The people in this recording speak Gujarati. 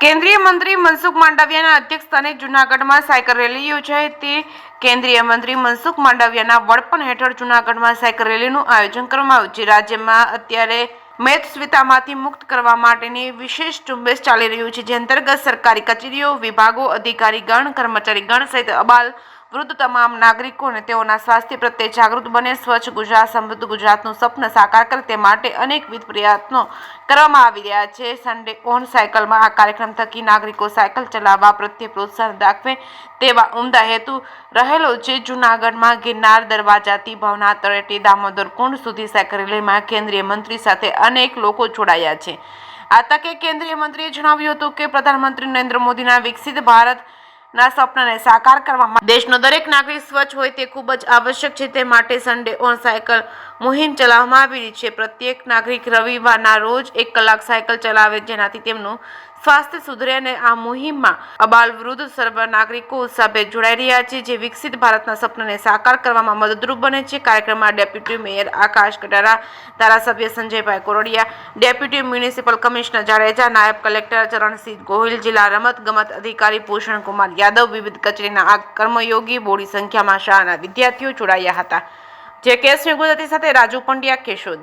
કેન્દ્રીય મંત્રી મનસુખ માંડવિયાના અધ્યક્ષસ્થાને જૂનાગઢમાં સાયકલ રેલી યોજાઈ હતી। કેન્દ્રીય મંત્રી મનસુખ માંડવિયાના વડપણ હેઠળ જૂનાગઢમાં સાયકલ રેલીનું આયોજન કરવામાં આવ્યું છે। રાજ્યમાં અત્યારે મેદસ્વીતામાંથી મુક્ત કરવા માટેની વિશેષ ઝુંબેશ ચાલી રહ્યું છે, જે અંતર્ગત સરકારી કચેરીઓ, વિભાગો, અધિકારીગણ, કર્મચારીગણ સહિત અબાલ વૃદ્ધ તમામ નાગરિકો અને તેઓના સ્વાસ્થ્ય પ્રત્યે જાગૃત બને, સ્વચ્છ ગુજરાત, સમૃદ્ધ ગુજરાતનું સપનું સાકાર કરે તે માટે અનેકવિધ પ્રયત્નો કરવામાં આવી રહ્યા છે। સન્ડે ઓન સાયકલમાં આ કાર્યક્રમ થકી નાગરિકો સાયકલ ચલાવવા પ્રત્યે પ્રોત્સાહન દાખવે તેવા ઉમદા હેતુ રહેલો છે। જૂનાગઢમાં ગિરનાર દરવાજાથી ભવનાથ તળેટી દામોદર કુંડ સુધી સાયકલ રેલીમાં કેન્દ્રીય મંત્રી સાથે અનેક લોકો જોડાયા છે। આ તકે કેન્દ્રીય મંત્રીએ જણાવ્યું હતું કે પ્રધાનમંત્રી નરેન્દ્ર મોદીના વિકસિત ભારતના સપનાને સાકાર કરવામાં દેશનો દરેક નાગરિક સ્વચ્છ હોય તે ખૂબ જ આવશ્યક છે। તે માટે સન્ડે ઓન સાયકલ મુહિમ ચલાવવામાં આવી રહી છે। પ્રત્યેક નાગરિક રવિવારના રોજ 1 કલાક સાયકલ ચલાવે, જેનાથી તેમનું સ્વાસ્થ્ય સુધરે અને આ મુહિમમાં અબાલ વૃદ્ધ સર્વ નાગરિકો ઉત્સાહભેર જોડાઈ રહ્યા છે, જે વિકસિત ભારતના સપનાને સાકાર કરવામાં મદદરૂપ બને છે। કાર્યક્રમમાં ડેપ્યુટી મેયર આકાશ કટારા, ધારાસભ્ય Sanjaybhai Koradiya, deputy municipal commissioner Jadeja, નાયબ કલેક્ટર ચરણસિંહ ગોહિલ, જિલ્લા રમત-ગમત અધિકારી ભૂષણ કુમાર યાદવ, વિવિધ કચેરીના કર્મયોગી, બોડી સંખ્યામાં શાળાના વિદ્યાર્થીઓ જોડાયા હતા। જે કેસની ગુજરાતી સાથે રાજુ પંડ્યા, કેશોદ।